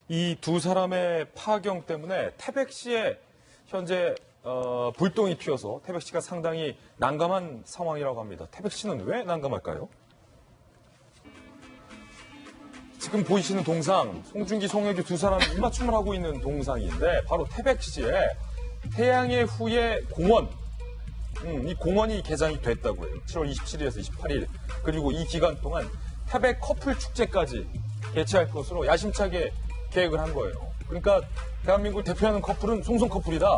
이 두 사람의 파경 때문에 태백 씨의 현재 불똥이 튀어서 태백 씨가 상당히 난감한 상황이라고 합니다. 태백 씨는 왜 난감할까요? 지금 보이시는 동상, 송중기, 송혜교 두 사람이 입맞춤을 하고 있는 동상인데 바로 태백 씨의 태양의 후예 공원, 이 공원이 개장이 됐다고 해요. 7월 27일에서 28일. 그리고 이 기간 동안 태백 커플 축제까지 개최할 것으로 야심차게 계획을 한 거예요. 그러니까 대한민국을 대표하는 커플은 송송 커플이다.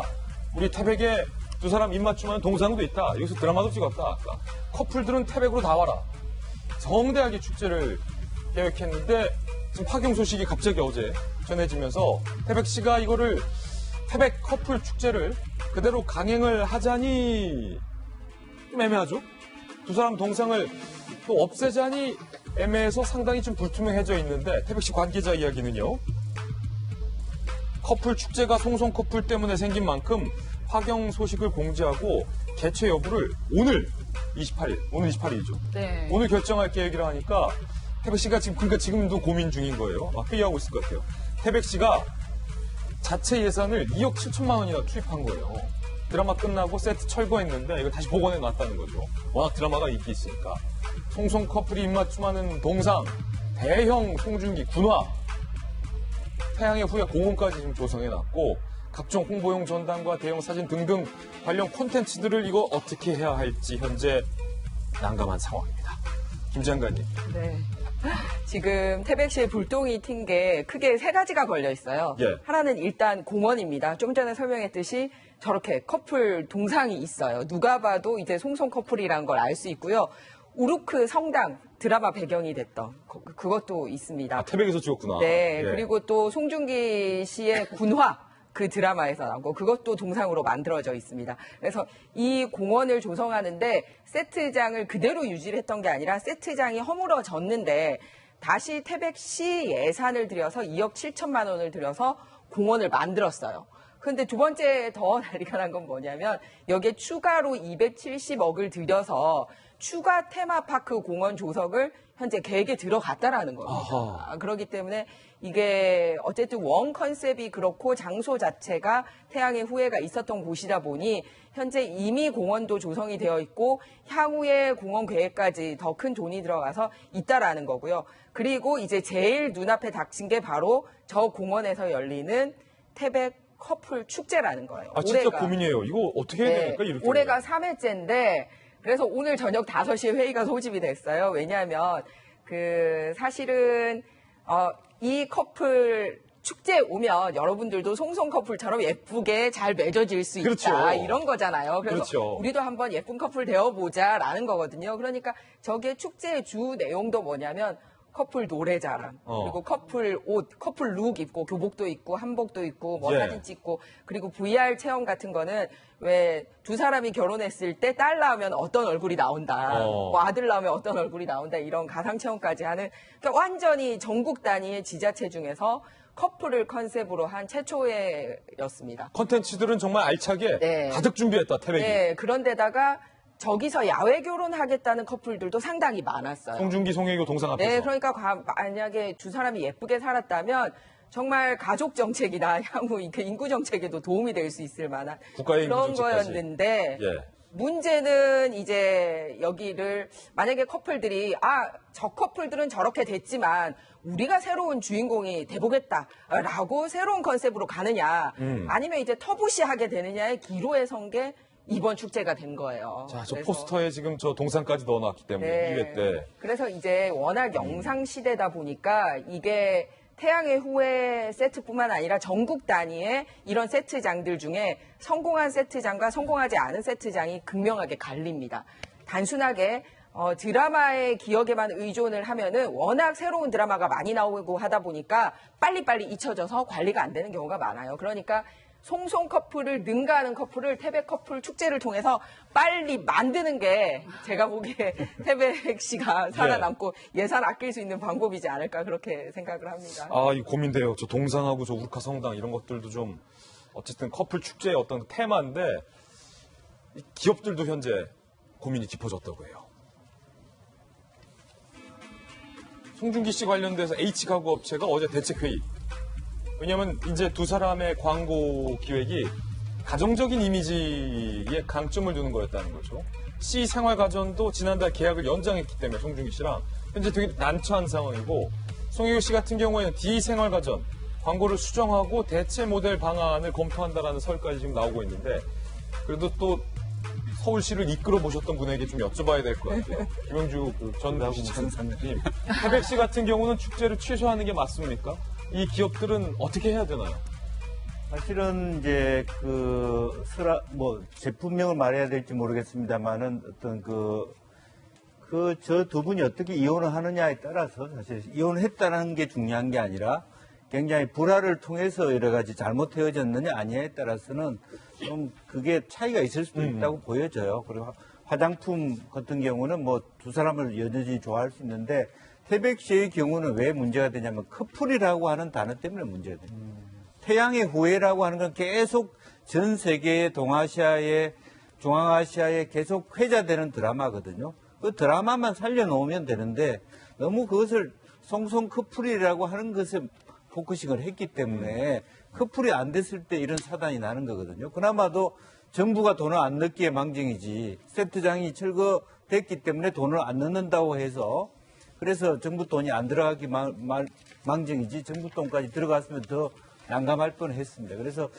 우리 태백에 두 사람 입맞춤하는 동상도 있다. 여기서 드라마도 찍었다. 그러니까 커플들은 태백으로 다 와라. 성대하게 축제를 계획했는데 지금 파경 소식이 갑자기 어제 전해지면서 태백 씨가 이거를 태백 커플 축제를 그대로 강행을 하자니 좀 애매하죠? 두 사람 동상을 또 없애자니 애매해서 상당히 좀 불투명해져 있는데 태백 씨 관계자 이야기는요. 커플 축제가 송송 커플 때문에 생긴 만큼 파경 소식을 공지하고 개최 여부를 오늘 28일이죠. 네. 오늘 결정할 계획이라 하니까 태백 씨가 그러니까 지금도 고민 중인 거예요. 막 회의하고 있을 것 같아요. 태백 씨가 자체 예산을 2억 7천만 원이나 투입한 거예요. 드라마 끝나고 세트 철거했는데 이걸 다시 복원해 놨다는 거죠. 워낙 드라마가 인기 있으니까. 송송 커플이 입맞춤하는 동상, 대형 송중기 군화, 태양의 후예 공원까지 지금 조성해 놨고 각종 홍보용 전단과 대형 사진 등등 관련 콘텐츠들을 이거 어떻게 해야 할지 현재 난감한 상황입니다. 김 장관님. 네. 지금 태백 씨의 불똥이 튄 게 크게 세 가지가 걸려 있어요. 예. 하나는 일단 공원입니다. 좀 전에 설명했듯이 저렇게 커플 동상이 있어요. 누가 봐도 이제 송송 커플이라는 걸 알 수 있고요. 우루크 성당 드라마 배경이 됐던 그것도 있습니다. 아, 태백에서 찍었구나. 네. 예. 그리고 또 송중기 씨의 군화 그 드라마에서 나오고 그것도 동상으로 만들어져 있습니다. 그래서 이 공원을 조성하는데 세트장을 그대로 유지를 했던 게 아니라 세트장이 허물어졌는데 다시 태백시 예산을 들여서 2억 7천만 원을 들여서 공원을 만들었어요. 근데 두 번째 더 난리가 난 건 뭐냐면 여기에 추가로 270억을 들여서 추가 테마파크 공원 조성을 현재 계획에 들어갔다라는 겁니다. 그렇기 때문에 이게 어쨌든 원 컨셉이 그렇고 장소 자체가 태양의 후예가 있었던 곳이다 보니 현재 이미 공원도 조성이 되어 있고 향후에 공원 계획까지 더 큰 돈이 들어가서 있다라는 거고요. 그리고 이제 제일 눈앞에 닥친 게 바로 저 공원에서 열리는 태백 커플 축제라는 거예요. 아, 진짜 고민이에요. 이거 어떻게 해야 됩니까? 이럴 올해가 3회째인데 그래서 오늘 저녁 5시에 회의가 소집이 됐어요. 왜냐하면 사실은 이 커플 축제에 오면 여러분들도 송송 커플처럼 예쁘게 잘 맺어질 수 있다. 그렇죠. 이런 거잖아요. 그래서 그렇죠. 우리도 한번 예쁜 커플 되어보자라는 거거든요. 그러니까 저게 축제의 주 내용도 뭐냐면 커플 노래자랑, 그리고 커플 옷, 커플 룩 입고 교복도 입고 한복도 입고 뭐 예. 사진 찍고 그리고 VR 체험 같은 거는 왜 두 사람이 결혼했을 때 딸 낳으면 어떤 얼굴이 나온다, 뭐 아들 낳으면 어떤 얼굴이 나온다 이런 가상 체험까지 하는 그러니까 완전히 전국 단위의 지자체 중에서 커플을 컨셉으로 한 최초의였습니다. 컨텐츠들은 정말 알차게 네. 가득 준비했다, 태백이. 네, 그런데다가 저기서 야외 결혼하겠다는 커플들도 상당히 많았어요. 송중기, 송혜교 동상 앞에서. 네, 그러니까 만약에 두 사람이 예쁘게 살았다면 정말 가족 정책이나 향후 인구 정책에도 도움이 될 수 있을 만한 국가의 그런 인구 정책까지. 거였는데 예. 문제는 이제 여기를 만약에 커플들이 저 커플들은 저렇게 됐지만 우리가 새로운 주인공이 돼보겠다라고 새로운 컨셉으로 가느냐 아니면 이제 터부시하게 되느냐의 기로에 선 게 이번 축제가 된 거예요. 자, 저 그래서 포스터에 지금 저 동상까지 넣어놨기 때문에 1회 때. 그래서 이제 워낙 영상 시대다 보니까 이게 태양의 후예 세트뿐만 아니라 전국 단위의 이런 세트장들 중에 성공한 세트장과 성공하지 않은 세트장이 극명하게 갈립니다. 단순하게 드라마의 기억에만 의존을 하면은 워낙 새로운 드라마가 많이 나오고 하다 보니까 빨리빨리 잊혀져서 관리가 안 되는 경우가 많아요. 그러니까 송송 커플을 능가하는 커플을 태백 커플 축제를 통해서 빨리 만드는 게 제가 보기에 태백 씨가 살아남고 예산 아낄 수 있는 방법이지 않을까 그렇게 생각을 합니다. 아, 이거 고민돼요. 저 동상하고 저 우르카 성당 이런 것들도 좀 어쨌든 커플 축제의 어떤 테마인데 기업들도 현재 고민이 깊어졌다고 해요. 송중기 씨 관련돼서 H가구 업체가 어제 대책회의 왜냐하면 이제 두 사람의 광고 기획이 가정적인 이미지에 강점을 두는 거였다는 거죠. C 생활가전도 지난달 계약을 연장했기 때문에 송중기 씨랑 현재 되게 난처한 상황이고, 송혜교 씨 같은 경우에는 D 생활가전 광고를 수정하고 대체 모델 방안을 검토한다라는 설까지 지금 나오고 있는데, 그래도 또 서울시를 이끌어 보셨던 분에게 좀 여쭤봐야 될 것 같아요. 김영주 전 부시장님, 태백 씨 같은 경우는 축제를 취소하는 게 맞습니까? 이 기업들은 어떻게 해야 되나요? 사실은 이제 제품명을 말해야 될지 모르겠습니다만은 어떤 저 두 분이 어떻게 이혼을 하느냐에 따라서 사실 이혼을 했다는 게 중요한 게 아니라 굉장히 불화를 통해서 여러 가지 잘못 헤어졌느냐 아니냐에 따라서는 좀 그게 차이가 있을 수도 있다고 보여져요. 그리고 화장품 같은 경우는 뭐 두 사람을 여전히 좋아할 수 있는데 태백 씨의 경우는 왜 문제가 되냐면 커플이라고 하는 단어 때문에 문제가 돼요. 태양의 후예라고 하는 건 계속 전 세계의 동아시아에 중앙아시아에 계속 회자되는 드라마거든요. 그 드라마만 살려놓으면 되는데 너무 그것을 송송 커플이라고 하는 것에 포커싱을 했기 때문에 커플이 안 됐을 때 이런 사단이 나는 거거든요. 그나마도 정부가 돈을 안 넣기에 망정이지 세트장이 철거됐기 때문에 돈을 안 넣는다고 해서 그래서 정부 돈이 안 들어가기 망정이지 정부 돈까지 들어갔으면 더 난감할 뻔했습니다. 그래서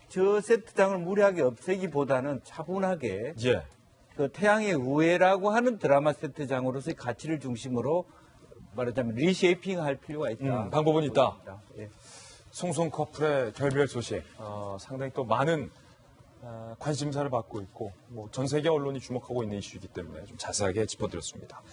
저 세트장을 무리하게 없애기보다는 차분하게 예. 그 태양의 후예라고 하는 드라마 세트장으로서의 가치를 중심으로 말하자면 리쉐이핑할 필요가 있다. 방법은 있다. 예. 송송 커플의 결별 소식, 상당히 또 많은 관심사를 받고 있고 뭐 전 세계 언론이 주목하고 있는 이슈이기 때문에 좀 자세하게 짚어드렸습니다.